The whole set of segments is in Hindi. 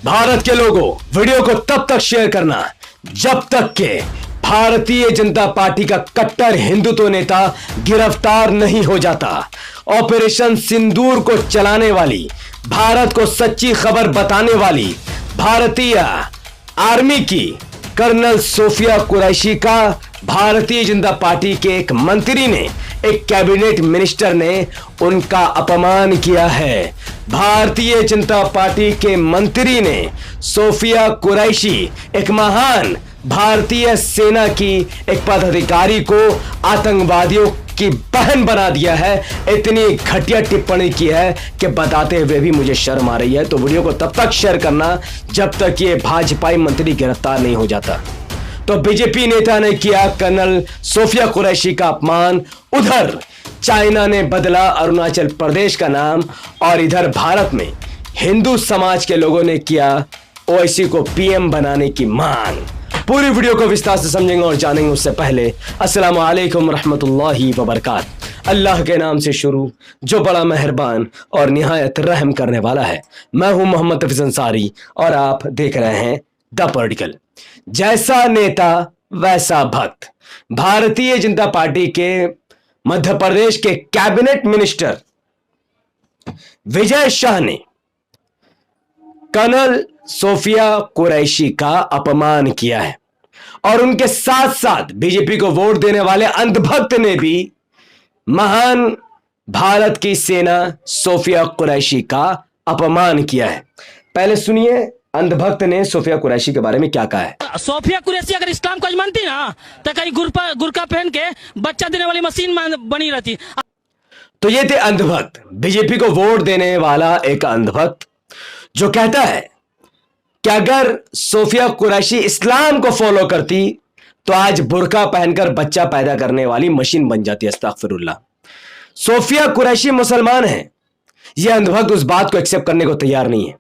भारत के लोगों, वीडियो को तब तक शेयर करना जब तक के भारतीय जनता पार्टी का कट्टर हिंदुत्व नेता गिरफ्तार नहीं हो जाता। ऑपरेशन सिंदूर को चलाने वाली, भारत को सच्ची खबर बताने वाली भारतीय आर्मी की कर्नल सोफिया कुरैशी का भारतीय जनता पार्टी के एक मंत्री ने, एक कैबिनेट मिनिस्टर ने उनका अपमान किया है। भारतीय जनता पार्टी के मंत्री ने सोफिया कुरैशी, एक महान भारतीय सेना की एक पदाधिकारी को आतंकवादियों की बहन बना दिया है। इतनी घटिया टिप्पणी की है कि बताते हुए भी मुझे शर्म आ रही है। तो वीडियो को तब तक शेयर करना जब तक ये भाजपाई मंत्री गिरफ्तार नहीं हो जाता। तो बीजेपी नेता ने किया कर्नल सोफिया कुरैशी का अपमान, उधर चाइना ने बदला अरुणाचल प्रदेश का नाम, और इधर भारत में हिंदू समाज के लोगों ने किया ओवैसी को पीएम बनाने की मांग। पूरी वीडियो को विस्तार से समझेंगे और जानेंगे उससे पहले अस्सलाम वालेकुम रहमतुल्लाहि व बरकात। अल्लाह के नाम से शुरू जो बड़ा मेहरबान और निहायत रहम करने वाला है। मैं हूं मोहम्मद हफीज अंसारी और आप देख रहे हैं द पॉलिटिकल। जैसा नेता वैसा भक्त। भारतीय जनता पार्टी के मध्य प्रदेश के कैबिनेट मिनिस्टर विजय शाह ने कर्नल सोफिया कुरैशी का अपमान किया है, और उनके साथ साथ बीजेपी को वोट देने वाले अंधभक्त ने भी महान भारत की सेना सोफिया कुरैशी का अपमान किया है। पहले सुनिए अंधभक्त ने सोफिया कुरैशी के बारे में क्या कहा है। सोफिया कुरैशी अगर इस्लाम को मानती ना तो कहीं गुरका पहन के बच्चा देने वाली मशीन बनी रहती। तो ये थे अंधभक्त, बीजेपी को वोट देने वाला एक अंधभक्त जो कहता है कि अगर सोफिया कुरैशी इस्लाम को फॉलो करती तो आज बुर्का पहनकर बच्चा पैदा करने वाली मशीन बन जाती। अस्तगफिरुल्लाह। सोफिया कुरैशी मुसलमान है, यह अंधभक्त उस बात को एक्सेप्ट करने को तैयार नहीं है।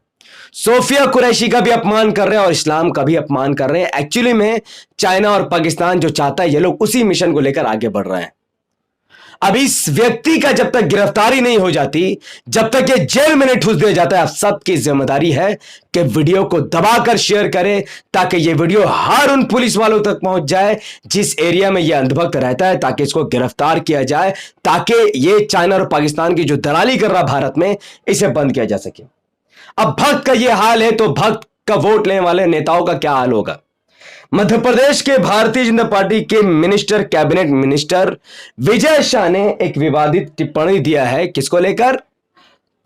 सोफिया कुरैशी का भी अपमान कर रहे हैं और इस्लाम का भी अपमान कर रहे हैं। एक्चुअली में चाइना और पाकिस्तान जो चाहता है, ये लोग उसी मिशन को लेकर आगे बढ़ रहे हैं। अब इस व्यक्ति का जब तक गिरफ्तारी नहीं हो जाती, जब तक ये जेल में नहीं ठूस दिया जाता है, आप सबकी जिम्मेदारी है कि वीडियो को दबाकर शेयर करें ताकि ये वीडियो हर उन पुलिस वालों तक पहुंच जाए जिस एरिया में ये अंधभक्त रहता है, ताकि इसको गिरफ्तार किया जाए, ताकि ये चाइना और पाकिस्तान की जो दलाली कर रहा भारत में, इसे बंद किया जा सके। अब भक्त का ये हाल है तो भक्त का वोट लेने वाले नेताओं का क्या हाल होगा। मध्य प्रदेश के भारतीय जनता पार्टी के minister, cabinet minister Vijay Shah ने एक विवादित टिप्पणी दिया है। किसको लेकर?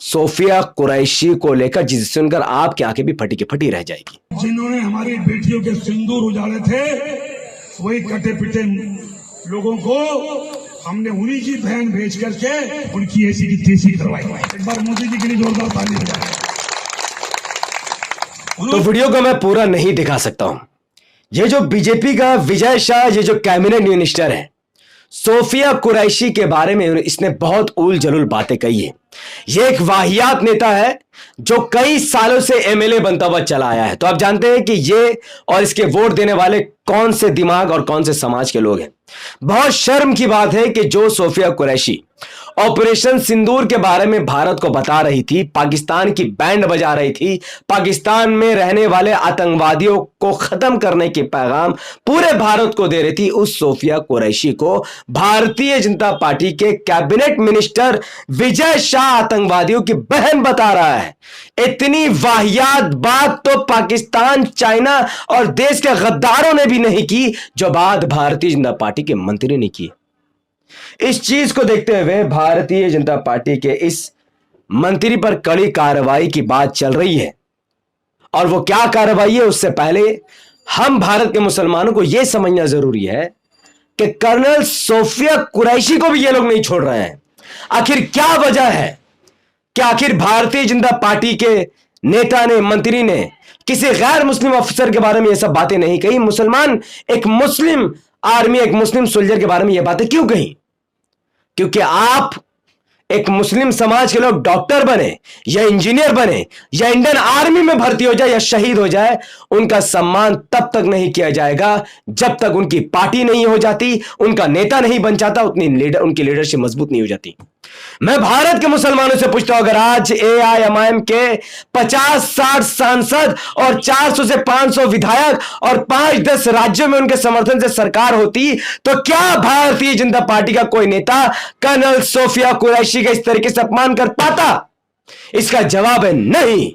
सोफिया कुरैशी को लेकर, जिसे सुनकर आपकी आंखें भी फटी की फटी रह जाएगी। जिन्होंने हमारी बेटियों के सिंदूर उजाड़े थे, वही कटे पिटे लोगों को हमने उन्हीं की बहन भेज करके उनकी ऐसी की तैसी करवाई। एक बार मोदी जी के लिए जोरदार ताली बजाएं। तो वीडियो को मैं पूरा नहीं दिखा सकता हूं। ये जो बीजेपी का विजय शाह, ये जो कैबिनेट मिनिस्टर है, सोफिया कुरैशी के बारे में इसने बहुत उल जलूल बातें कही है। ये एक वाहियात नेता है जो कई सालों से एमएलए बनता हुआ चला आया है। तो आप जानते हैं कि ये और इसके वोट देने वाले कौन से दिमाग और कौन से समाज के लोग हैं। बहुत शर्म की बात है कि जो सोफिया कुरैशी ऑपरेशन सिंदूर के बारे में भारत को बता रही थी, पाकिस्तान की बैंड बजा रही थी, पाकिस्तान में रहने वाले आतंकवादियों को खत्म करने के पैगाम पूरे भारत को दे रही थी, उस सोफिया कुरैशी को भारतीय जनता पार्टी के कैबिनेट मिनिस्टर विजय शाह आतंकवादियों की बहन बता रहा है। इतनी वाहियात बात तो पाकिस्तान, चाइना और देश के गद्दारों ने भी नहीं की, जो बात भारतीय जनता पार्टी के मंत्री ने की। इस चीज को देखते हुए भारतीय जनता पार्टी के इस मंत्री पर कड़ी कार्रवाई की बात चल रही है। और वो क्या कार्रवाई है, उससे पहले हम भारत के मुसलमानों को यह समझना जरूरी है कि कर्नल सोफिया कुरैशी को भी ये लोग नहीं छोड़ रहे हैं। आखिर क्या वजह है कि आखिर भारतीय जनता पार्टी के नेता ने, मंत्री ने किसी गैर मुस्लिम अफसर के बारे में ये सब बातें नहीं कही। मुसलमान, एक मुस्लिम आर्मी, एक मुस्लिम सोल्जर के बारे में ये बातें क्यों कही? क्योंकि आप एक मुस्लिम समाज के लोग डॉक्टर बने या इंजीनियर बने या इंडियन आर्मी में भर्ती हो जाए या शहीद हो जाए, उनका सम्मान तब तक नहीं किया जाएगा जब तक उनकी पार्टी नहीं हो जाती, उनका नेता नहीं बन जाता, उनकी लीडरशिप मजबूत नहीं हो जाती। मैं भारत के मुसलमानों से पूछता हूं, अगर आज एआईएमआईएम के 50-60 सांसद और 400 से 500 विधायक और 5-10 राज्यों में उनके समर्थन से सरकार होती, तो क्या भारतीय जनता पार्टी का कोई नेता कर्नल सोफिया कुरैशी का इस तरीके से अपमान कर पाता? इसका जवाब है नहीं।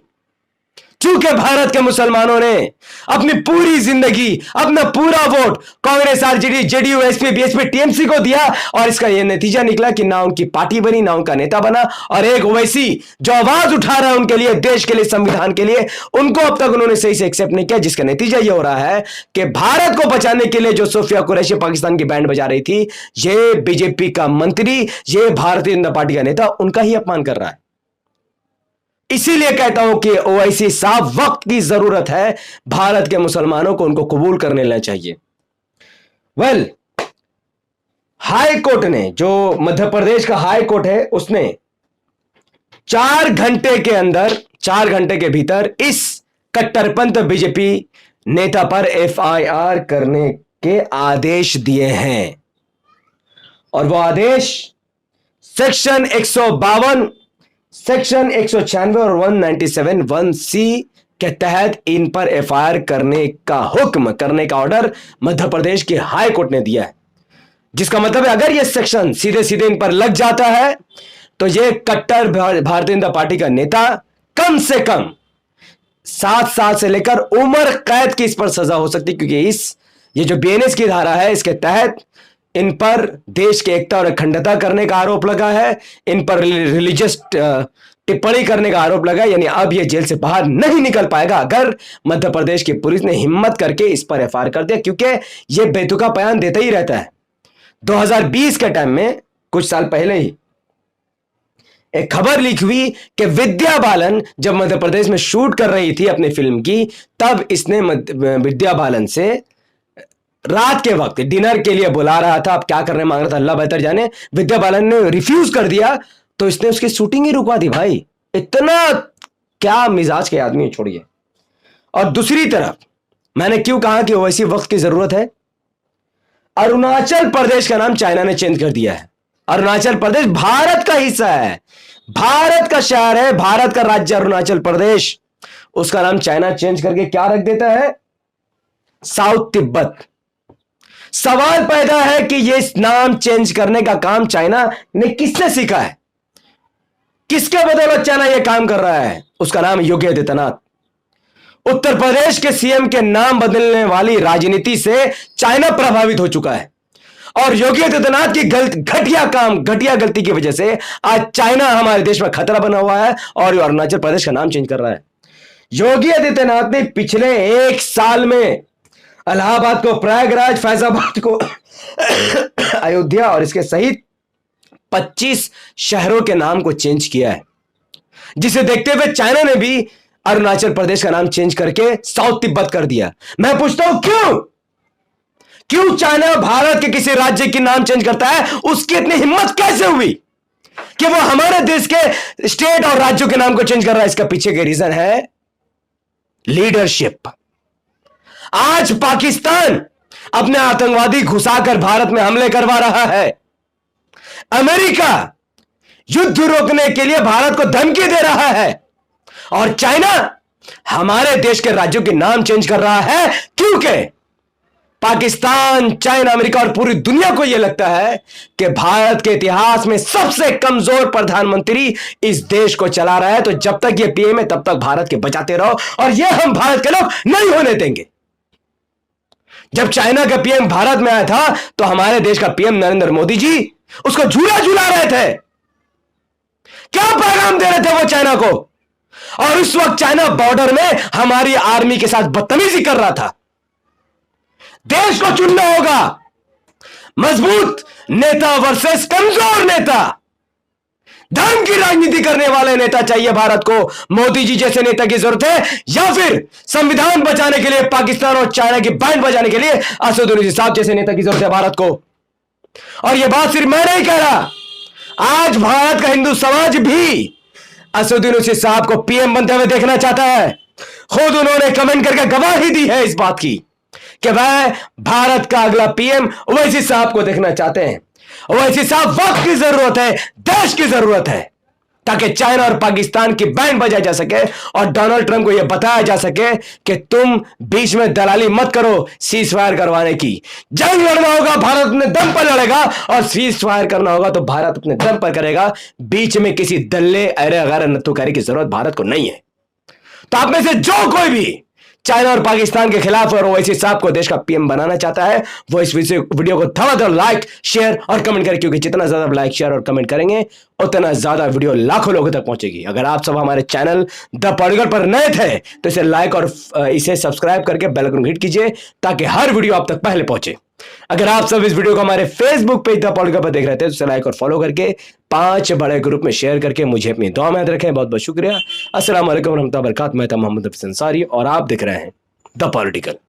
चूंकि भारत के मुसलमानों ने अपनी पूरी जिंदगी, अपना पूरा vote Congress, RJD, JDU, SP, BSP, TMC को दिया, और इसका यह नतीजा निकला कि ना उनकी पार्टी बनी, ना उनका नेता बना, और एक ओवैसी जो आवाज उठा रहा है उनके लिए, देश के लिए, संविधान के लिए, उनको अब तक उन्होंने सही से एक्सेप्ट नहीं किया। जिसका नतीजा यह हो रहा है कि भारत को बचाने के लिए जो सोफिया कुरैशी पाकिस्तान की बैंड बजा रही थी, ये बीजेपी का मंत्री, ये भारतीय जनता पार्टी का नेता उनका ही अपमान कर रहा है। इसीलिए कहता हूं कि ओवैसी साहब, वक्त की जरूरत है, भारत के मुसलमानों को उनको कबूल करने लेना चाहिए। हाई कोर्ट ने, जो मध्य प्रदेश का हाई कोर्ट है, उसने 4 घंटे के अंदर, 4 घंटे के भीतर इस कट्टरपंथ बीजेपी नेता पर एफआईआर करने के आदेश दिए हैं। और वो आदेश सेक्शन 152, सेक्शन 196 और 197(1)(c) के तहत इन पर एफआईआर करने का हुक्म, करने का ऑर्डर मध्य प्रदेश के हाई कोर्ट ने दिया है। जिसका मतलब है अगर ये सेक्शन सीधे सीधे इन पर लग जाता है तो ये कट्टर भारतीय जनता पार्टी का नेता कम से कम 7 साल से लेकर उम्र कैद की इस पर सजा हो सकती है, क्योंकि ये जो बीएनएस की धारा है, इसके तहत इन पर देश की एकता और अखंडता करने का आरोप लगा है, इन पर रिलीजियस टिप्पणी करने का आरोप लगा है। यानी अब ये जेल से बाहर नहीं निकल पाएगा अगर मध्य प्रदेश की पुलिस ने हिम्मत करके इस पर एफआईआर कर दिया, क्योंकि ये बेतुका बयान देता ही रहता है। 2020 के टाइम में, कुछ साल पहले ही एक खबर लीक हुई कि विद्या बालन जब मध्य प्रदेश में शूट कर रही थी अपनी फिल्म की, तब इसने विद्या बालन से रात के वक्त डिनर के लिए बुला रहा था। अब क्या करने मांग रहा था अल्लाह बेहतर जाने। विद्या बालन ने रिफ्यूज कर दिया तो इसने उसकी शूटिंग ही रुकवा दी। भाई इतना क्या मिजाज के आदमी, छोड़िए। और दूसरी तरफ मैंने क्यों कहा कि वैसी वक्त की जरूरत है, अरुणाचल प्रदेश का नाम चाइना ने चेंज कर दिया है। अरुणाचल प्रदेश भारत का हिस्सा है, भारत का शहर है, भारत का राज्य अरुणाचल प्रदेश। उसका नाम चाइना चेंज करके क्या रख देता है, साउथ तिब्बत। सवाल पैदा है कि यह नाम चेंज करने का काम चाइना ने किससे सीखा है, किसके बदौलत चाइना यह काम कर रहा है। उसका नाम योगी आदित्यनाथ। उत्तर प्रदेश के सीएम के नाम बदलने वाली राजनीति से चाइना प्रभावित हो चुका है, और योगी आदित्यनाथ की घटिया गलती की वजह से आज चाइना हमारे देश में खतरा बना हुआ है और अरुणाचल प्रदेश का नाम चेंज कर रहा है। योगी आदित्यनाथ ने पिछले 1 साल में इलाहाबाद को प्रयागराज, फैजाबाद को अयोध्या और इसके सहित 25 शहरों के नाम को चेंज किया है, जिसे देखते हुए चाइना ने भी अरुणाचल प्रदेश का नाम चेंज करके साउथ तिब्बत कर दिया। मैं पूछता हूं क्यों चाइना भारत के किसी राज्य के नाम चेंज करता है? उसकी इतनी हिम्मत कैसे हुई कि वो हमारे देश के स्टेट और राज्यों के नाम को चेंज कर रहा है? इसका पीछे के रीजन है लीडरशिप। आज पाकिस्तान अपने आतंकवादी घुसाकर भारत में हमले करवा रहा है। अमेरिका युद्ध रोकने के लिए भारत को धमकी दे रहा है, और चाइना हमारे देश के राज्यों के नाम चेंज कर रहा है, क्योंकि पाकिस्तान, चाइना, अमेरिका और पूरी दुनिया को यह लगता है कि भारत के इतिहास में सबसे कमजोर प्रधानमंत्री इस देश को चला रहा है। तो जब तक ये पीएम है तब तक भारत के बचाते रहो, और यह हम भारत के लोग नहीं होने देंगे। जब चाइना का पीएम भारत में आया था तो हमारे देश का पीएम नरेंद्र मोदी जी उसको झूला झूला रहे थे। क्या पैगाम दे रहे थे वो चाइना को? और उस वक्त चाइना बॉर्डर में हमारी आर्मी के साथ बदतमीजी कर रहा था। देश को चुनना होगा, मजबूत नेता वर्सेस कमजोर नेता। धर्म की राजनीति करने वाले नेता चाहिए भारत को। मोदी जी जैसे नेता की जरूरत है, या फिर संविधान बचाने के लिए पाकिस्तान और चाइना की बैंड बजाने के लिए असदुद्दीन साहब जैसे नेता की जरूरत है भारत को। और यह बात सिर्फ मैं नहीं कह रहा, आज भारत का हिंदू समाज भी असदुद्दीन साहब को पीएम बनते हुए देखना चाहता है। खुद उन्होंने कमेंट करके गवाही दी है इस बात की कि वह भारत का अगला पीएम ओवैसी साहब को देखना चाहते हैं। ओवैसी साहब, वक्त की जरूरत है, देश की जरूरत है, ताकि चाइना और पाकिस्तान की बैंड बजाई जा सके और डोनाल्ड ट्रंप को यह बताया जा सके कि तुम बीच में दलाली मत करो सीज फायर करवाने की। जंग लड़ना होगा भारत अपने दम पर लड़ेगा और सीज फायर करना होगा तो भारत अपने दम पर करेगा। बीच में किसी दल्ले अरे अगर नत्थुकारी की जरूरत भारत को नहीं है। तो आप में से जो कोई भी चाइना और पाकिस्तान के खिलाफ और ओवैसी साहब को देश का पीएम बनाना चाहता है, वो इस वीडियो को धड़ाधड़ लाइक, शेयर और कमेंट करें, क्योंकि जितना ज्यादा लाइक, शेयर और कमेंट करेंगे उतना ज्यादा वीडियो लाखों लोगों तक पहुंचेगी। अगर आप सब हमारे चैनल द पॉलीग्राफ पर नए थे तो इसे लाइक और इसे सब्सक्राइब करके बेल आइकन हिट कीजिए ताकि हर वीडियो आप तक पहले पहुंचे। अगर आप सब इस वीडियो को हमारे फेसबुक पेज द पॉलीग्राफ पर देख रहे थे तो इसे लाइक और फॉलो करके 5 बड़े ग्रुप में शेयर करके मुझे अपनी दुआ में याद रखें। बहुत बहुत शुक्रिया। अस्सलाम वालेकुम रहमतुल्लाहि व बरकातहू। मैं था मोहम्मद हफीज अंसारी और आप देख रहे हैं द पॉलिटिकल।